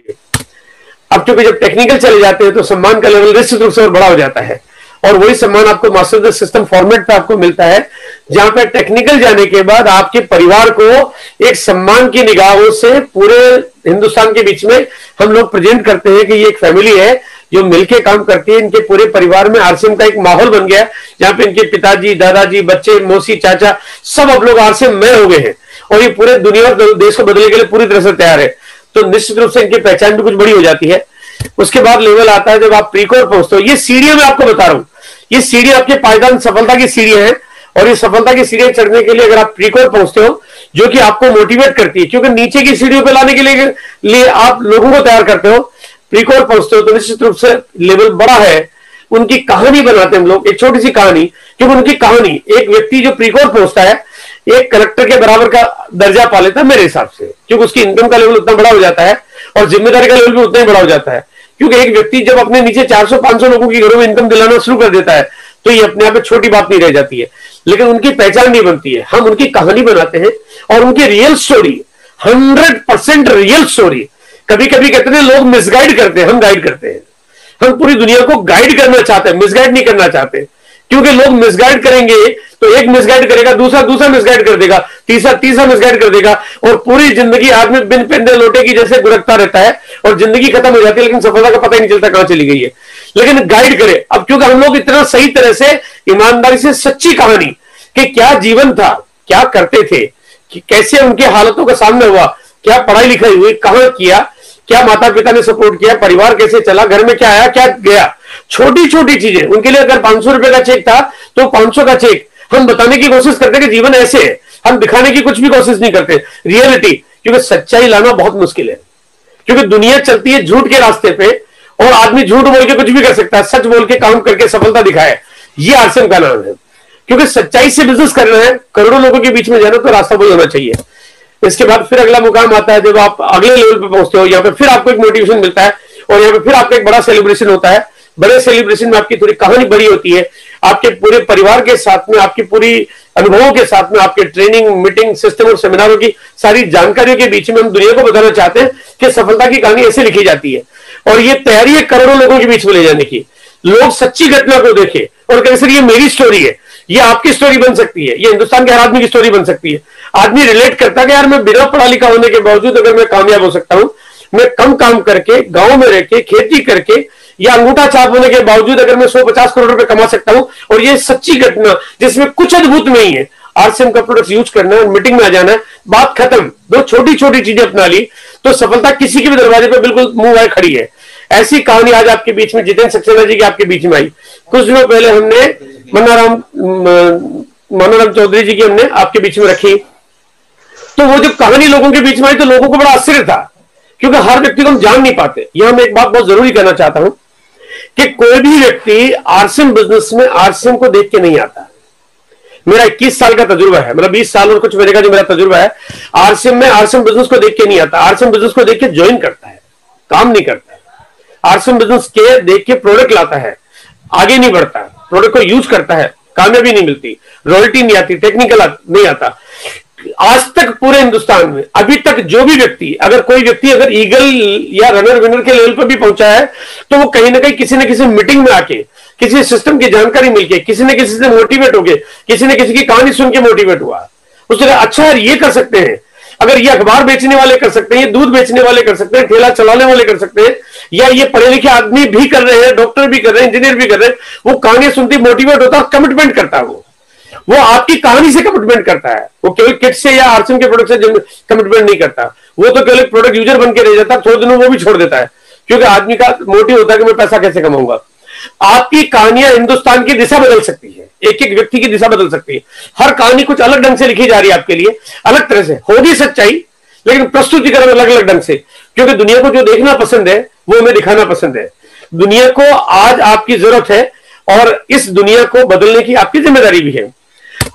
है। अब क्योंकि जब टेक्निकल चले जाते हैं तो सम्मान का लेवल निश्चित रूप से और बड़ा हो जाता है, और वही सम्मान आपको मास्टर सिस्टम फॉर्मेट पे आपको मिलता है, जहां पे टेक्निकल जाने के बाद आपके परिवार को एक सम्मान की निगाहों से पूरे हिंदुस्तान के बीच में हम लोग प्रेजेंट करते हैं कि ये एक फैमिली है जो मिलके काम करती है। इनके पूरे परिवार में आरसीएम का एक माहौल बन गया, जहां पे इनके पिताजी, दादाजी, बच्चे, मौसी, चाचा सब अब लोग आरसीएम में हो गए हैं, और ये पूरे दुनिया और देश को बदलने के लिए पूरी तरह से तैयार है। तो निश्चित रूप से इनकी पहचान भी कुछ बड़ी हो जाती है। उसके बाद लेवल आता है जब आप प्रीकोर पहुंचते हो। ये सीढ़ियां मैं आपको बता रहा हूं, ये सीढ़ी आपके पायदान सफलता की सीढ़ियां हैं, और ये सफलता की सीढ़ियां चढ़ने के लिए अगर आप प्रीकोर पहुंचते हो, जो कि आपको मोटिवेट करती है, क्योंकि नीचे की सीढ़ियों पे लाने के लिए आप लोगों को तैयार करते हो, प्रीकोर पहुंचते हो तो निश्चित रूप से लेवल बड़ा है। उनकी कहानी बनाते हैं हम लोग, एक छोटी सी कहानी, क्योंकि उनकी कहानी, एक व्यक्ति जो प्रीकोर पहुंचता है एक कलेक्टर के बराबर का दर्जा पा लेता है मेरे हिसाब से, क्योंकि उसकी इनकम का लेवल उतना बड़ा हो जाता है और जिम्मेदारी का लेवल भी उतना ही बड़ा हो जाता है। क्योंकि एक व्यक्ति जब अपने नीचे 400-500 लोगों की घरों में इनकम दिलाना शुरू कर देता है तो ये अपने आप में छोटी बात नहीं रह जाती है, लेकिन उनकी पहचान नहीं बनती है। हम उनकी कहानी बनाते हैं और उनकी रियल स्टोरी, 100% रियल स्टोरी। कभी कभी कहते हैं लोग मिसगाइड करते हैं, हम गाइड करते हैं। हम पूरी दुनिया को गाइड करना चाहते हैं, मिसगाइड नहीं करना चाहते, क्योंकि लोग मिसगाइड करेंगे तो एक मिसगाइड करेगा, दूसरा मिसगाइड कर देगा, तीसरा मिसगाइड कर देगा, और पूरी जिंदगी आदमी बिन पेंदे लोटे की जैसे गुरकता रहता है और जिंदगी खत्म हो जाती है, लेकिन सफलता का पता ही नहीं चलता कहां चली गई है। लेकिन गाइड करे, अब क्योंकि हम लोग इतना सही तरह से ईमानदारी से सच्ची कहानी कि क्या जीवन था, क्या करते थे, कि कैसे उनके हालातों का सामना हुआ, क्या पढ़ाई लिखाई हुई, कहां किया, क्या माता पिता ने सपोर्ट किया, परिवार कैसे चला, घर में क्या आया क्या गया, छोटी छोटी चीजें। उनके लिए अगर 500 रुपए का चेक था तो 500 का चेक हम बताने की कोशिश करते कि जीवन ऐसे है, हम दिखाने की कुछ भी कोशिश नहीं करते, रियलिटी, क्योंकि सच्चाई लाना बहुत मुश्किल है। क्योंकि दुनिया चलती है झूठ के रास्ते पे, और आदमी झूठ बोल के कुछ भी कर सकता है, सच बोल के काम करके सफलता दिखाए, ये आरसीएम का नाम है। क्योंकि सच्चाई से बिजनेस करना है, करोड़ों लोगों के बीच में जाना, तो रास्ता वही होना चाहिए। इसके बाद फिर अगला मुकाम आता है जब आप अगले लेवल पे पहुंचते हो, यहाँ पे फिर आपको एक मोटिवेशन मिलता है, और यहाँ पे फिर आपका एक बड़ा सेलिब्रेशन होता है। बड़े सेलिब्रेशन में आपकी थोड़ी कहानी बड़ी होती है, आपके पूरे परिवार के साथ में, आपकी पूरी अनुभवों के साथ में, आपके ट्रेनिंग, मीटिंग, सिस्टम और सेमिनारों की सारी जानकारियों के बीच में हम दुनिया को बताना चाहते हैं कि सफलता की कहानी ऐसे लिखी जाती है, और ये तैयारी है करोड़ों लोगों के बीच में ले जाने की। लोग सच्ची घटना को देखें और कहें सर ये मेरी स्टोरी है, ये आपकी स्टोरी बन सकती है, ये हिंदुस्तान के हर आदमी की स्टोरी बन सकती है। आदमी रिलेट करता है कि यार मैं बिना पढ़ा लिखा होने के बावजूद अगर मैं कामयाब हो सकता हूं, मैं कम काम करके, गांव में रह के, खेती करके, या अंगूठा छाप होने के बावजूद अगर मैं 150 करोड़ रुपए कमा सकता हूं, और ये सच्ची घटना जिसमें कुछ अद्भुत नहीं है, आरसीएम का प्रोडक्ट यूज करना है, मीटिंग में आ जाना है, बात खत्म, दो छोटी छोटी चीजें अपना ली तो सफलता किसी के भी दरवाजे पर बिल्कुल मुंह आए खड़ी है। ऐसी कहानी आज आपके बीच में जितेंद्र सक्सेना जी की आपके बीच में आई। कुछ दिनों पहले हमने मन्नाराम चौधरी जी की हमने आपके बीच में रखी, तो वो जब कहानी लोगों के बीच में आई तो लोगों को बड़ा आश्चर्य था, क्योंकि हर व्यक्ति को हम जान नहीं पाते। यहां मैं एक बात बहुत जरूरी कहना चाहता हूं कि कोई भी व्यक्ति आरसीएम बिजनेस में आरसीएम को देख के नहीं आता। मेरा 21 साल का तजुर्बा है, मतलब 20 साल और कुछ महीने का जो मेरा तजुर्बा है आरसीएम में, आरसीएम बिजनेस को देख के नहीं आता। आरसीएम बिजनेस को देख के ज्वाइन करता है, काम नहीं करता है। आरसीएम बिजनेस के देख के प्रोडक्ट लाता है, आगे नहीं बढ़ता, प्रोडक्ट को यूज करता है, कामयाबी नहीं मिलती, रॉयल्टी नहीं आती, टेक्निकल नहीं आता। आज तक पूरे हिंदुस्तान में अभी तक जो भी व्यक्ति, अगर कोई व्यक्ति अगर ईगल या रनर विनर के लेवल पर भी पहुंचा है, तो वो कहीं ना कहीं किसी न किसी मीटिंग में आके, किसी सिस्टम की जानकारी मिलके, किसी न किसी से मोटिवेट होके, किसी न किसी की कहानी सुन के मोटिवेट हुआ। उसने कहा अच्छा यार ये कर सकते हैं, अगर ये अखबार बेचने वाले कर सकते हैं, ये दूध बेचने वाले कर सकते हैं, ठेला चलाने वाले कर सकते हैं, या ये पढ़े लिखे आदमी भी कर रहे हैं, डॉक्टर भी कर रहे हैं, इंजीनियर भी कर रहे हैं, वो कहानी सुनती मोटिवेट होता है, कमिटमेंट करता है। वो आपकी कहानी से कमिटमेंट करता है, वो केवल किट से या आरसीएम के प्रोडक्ट से कमिटमेंट नहीं करता। वो तो केवल प्रोडक्ट यूजर बन के रह जाता है, थोड़े दिनों वो भी छोड़ देता है, क्योंकि आदमी का मोटिव होता है कि मैं पैसा कैसे कमाऊंगा। आपकी कहानियां हिंदुस्तान की दिशा बदल सकती है, एक एक व्यक्ति की दिशा बदल सकती है। हर कहानी कुछ अलग ढंग से लिखी जा रही है आपके लिए, अलग तरह से होगी सच्चाई, लेकिन प्रस्तुतिकरण अलग अलग ढंग से, क्योंकि दुनिया को जो देखना पसंद है वो हमें दिखाना पसंद है। दुनिया को आज आपकी जरूरत है और इस दुनिया को बदलने की आपकी जिम्मेदारी भी है।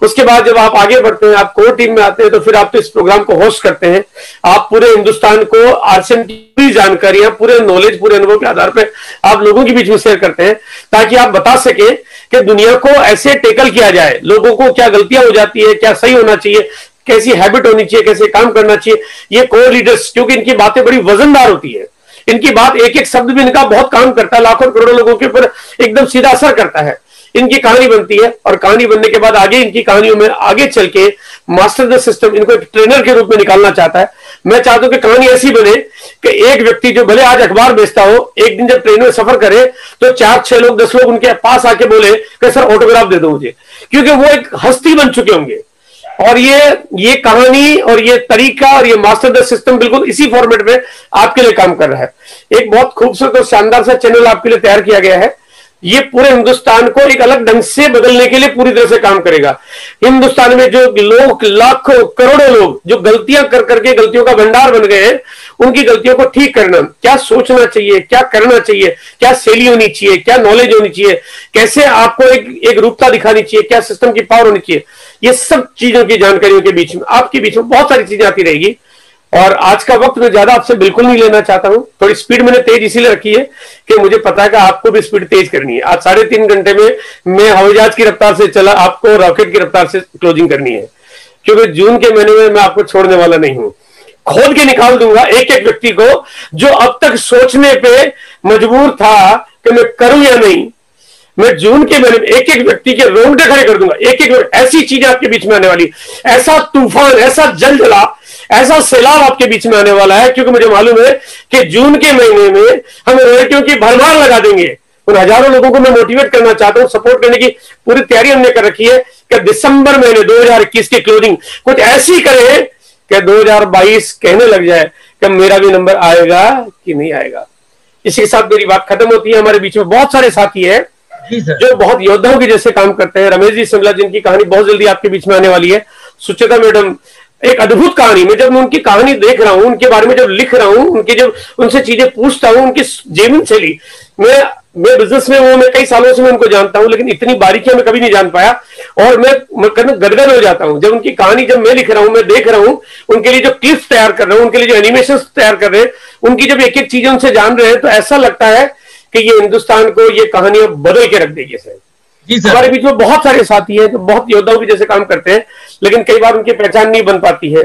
उसके बाद जब आप आगे बढ़ते हैं, आप कोर टीम में आते हैं, तो फिर आप तो इस प्रोग्राम को होस्ट करते हैं। आप पूरे हिंदुस्तान को आरसीएम की पूरी जानकारियां, पूरे नॉलेज, पूरे अनुभव के आधार पर आप लोगों के बीच में शेयर करते हैं, ताकि आप बता सके कि दुनिया को ऐसे टेकल किया जाए, लोगों को क्या गलतियां हो जाती है, क्या सही होना चाहिए, कैसी हैबिट होनी चाहिए, कैसे काम करना चाहिए। ये कोर लीडर्स, क्योंकि इनकी बातें बड़ी वजनदार होती है, इनकी बात, एक एक शब्द भी इनका बहुत काम करता है, लाखों करोड़ों लोगों के ऊपर एकदम सीधा असर करता है। इनकी कहानी बनती है और कहानी बनने के बाद आगे इनकी कहानियों में आगे चल के मास्टर द सिस्टम इनको एक ट्रेनर के रूप में निकालना चाहता है। मैं चाहता हूं कि कहानी ऐसी बने कि एक व्यक्ति जो भले आज अखबार बेचता हो, एक दिन जब ट्रेन में सफर करे तो 4-6 लोग 10 लोग उनके पास आके बोले कि सर ऑटोग्राफ दे दो मुझे, क्योंकि वो एक हस्ती बन चुके होंगे। और ये कहानी और ये तरीका और ये मास्टर द सिस्टम बिल्कुल इसी फॉर्मेट में आपके लिए काम कर रहा है। एक बहुत खूबसूरत और शानदार सा चैनल आपके लिए तैयार किया गया है। ये पूरे हिंदुस्तान को एक अलग ढंग से बदलने के लिए पूरी तरह से काम करेगा। हिंदुस्तान में जो लोग, लाखों करोड़ों लोग जो गलतियां कर करके गलतियों का भंडार बन गए हैं, उनकी गलतियों को ठीक करना, क्या सोचना चाहिए, क्या करना चाहिए, क्या शैली होनी चाहिए, क्या नॉलेज होनी चाहिए, कैसे आपको एक रूपता दिखानी चाहिए, क्या सिस्टम की पावर होनी चाहिए, ये सब चीजों की जानकारियों के बीच में आपके बीच में बहुत सारी चीजें आती रहेगी। और आज का वक्त मैं ज्यादा आपसे बिल्कुल नहीं लेना चाहता हूं। थोड़ी स्पीड मैंने तेज इसीलिए रखी है कि मुझे पता है कि आपको भी स्पीड तेज करनी है। आज 3.5 घंटे में मैं हवाई जहाज की रफ्तार से चला, आपको रॉकेट की रफ्तार से क्लोजिंग करनी है, क्योंकि जून के महीने में मैं आपको छोड़ने वाला नहीं हूं। खोद के निकाल दूंगा एक एक व्यक्ति को जो अब तक सोचने पे मजबूर था कि मैं करूं या नहीं। मैं जून के महीने में एक एक व्यक्ति के रोंगटे खड़े कर दूंगा। एक एक ऐसी चीजें आपके बीच में आने वाली, ऐसा तूफान, ऐसा जलजला, ऐसा सैलाब आपके बीच में आने वाला है, क्योंकि मुझे मालूम है कि जून के महीने में हम रॉयल्टियों की भरमार लगा देंगे। उन हजारों लोगों को मैं मोटिवेट करना चाहता हूं, सपोर्ट करने की पूरी तैयारी हमने कर रखी है कि दिसंबर महीने 2021 की क्लोजिंग कुछ ऐसी करें कि 2022 कहने लग जाए कि मेरा भी नंबर आएगा कि नहीं आएगा। इसी के साथ मेरी बात खत्म होती है। हमारे बीच में बहुत सारे साथी हैं जो बहुत योद्धाओं के जैसे काम करते हैं। रमेश जी सिंगला, जिनकी कहानी बहुत जल्दी आपके बीच में आने वाली है। सुचिता मैडम, एक अद्भुत कहानी। मैं जब उनकी कहानी देख रहा हूं, उनके बारे में जब लिख रहा हूं, उनके जब उनसे चीजें पूछता हूं, उनकी जीवन शैली, मैं बिजनेस में हूं, मैं कई सालों से मैं उनको जानता हूं, लेकिन इतनी बारीकियां मैं कभी नहीं जान पाया। और मैं गदगद हो जाता हूं जब उनकी कहानी जब मैं लिख रहा हूं, मैं देख रहा हूं उनके लिए जो क्लिप्स तैयार कर रहे हैं, उनके लिए जो एनिमेशन तैयार कर रहे हैं, उनकी जब एक एक चीजें उनसे जान रहे हैं, तो ऐसा लगता है कि ये हिंदुस्तान को ये कहानियां बदल के रख देगी सर। हमारे बीच में बहुत सारे साथी हैं जो बहुत योद्धाओं के जैसे काम करते हैं, लेकिन कई बार उनकी पहचान नहीं बन पाती है।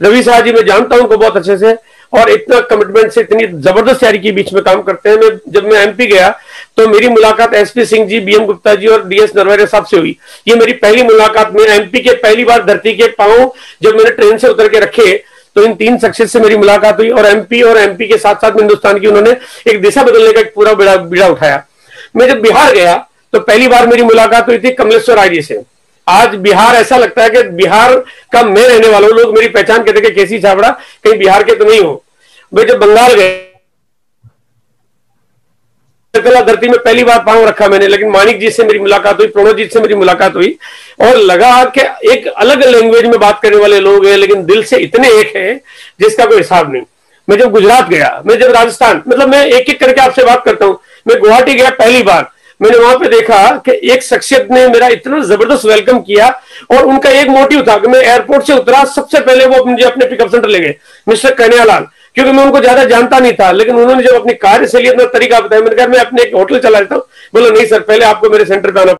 रवि साहब जी, मैं जानता हूं उनको बहुत अच्छे से, और इतना कमिटमेंट से इतनी जबरदस्त तैयारी के बीच में काम करते हैं। जब मैं एमपी गया तो मेरी मुलाकात एसपी सिंह जी, बीएम गुप्ता जी और डीएस नरवरे साहब से हुई। ये मेरी पहली मुलाकात में एमपी के पहली बार धरती के पांव जब मैंने ट्रेन से उतर के रखे, तो इन 3 शख्सियत से मेरी मुलाकात हुई। और एमपी के साथ साथ हिंदुस्तान की उन्होंने एक दिशा बदलने का एक पूरा बीड़ा उठाया। मैं जब बिहार गया तो पहली बार मेरी मुलाकात हुई थी कमलेश्वर राय जी से। आज बिहार ऐसा लगता है कि बिहार का मैं रहने वाला हूं। लोग मेरी पहचान कहते हैं कि केसी छाबड़ा कहीं बिहार के तो नहीं हो। मैं जब बंगाल गए, धरती में पहली बार पांव रखा मैंने, लेकिन मानिक जी से मेरी मुलाकात हुई, प्रणव जी से मेरी मुलाकात हुई, और लगा कि एक अलग लैंग्वेज में बात करने वाले लोग हैं, लेकिन दिल से इतने एक हैं जिसका कोई हिसाब नहीं। मैं जब गुजरात गया, मैं जब राजस्थान, मतलब मैं एक एक करके आपसे बात करता हूं। मैं गुवाहाटी गया पहली बार, मैंने वहां पे देखा कि एक शख्सियत ने मेरा इतना जबरदस्त वेलकम किया, और उनका एक मोटिव था कि मैं एयरपोर्ट से उतरा, सबसे पहले वो मुझे अपने पिकअप सेंटर ले गए, मिस्टर कन्हैयालाल, क्योंकि मैं उनको ज्यादा जानता नहीं था। लेकिन उन्होंने जब अपनी कार्यशैली, अपना तरीका बताया, मैंने कहा मैं अपने एक होटल चला लेता हूं। बोला नहीं सर, पहले आपको मेरे सेंटर पे आना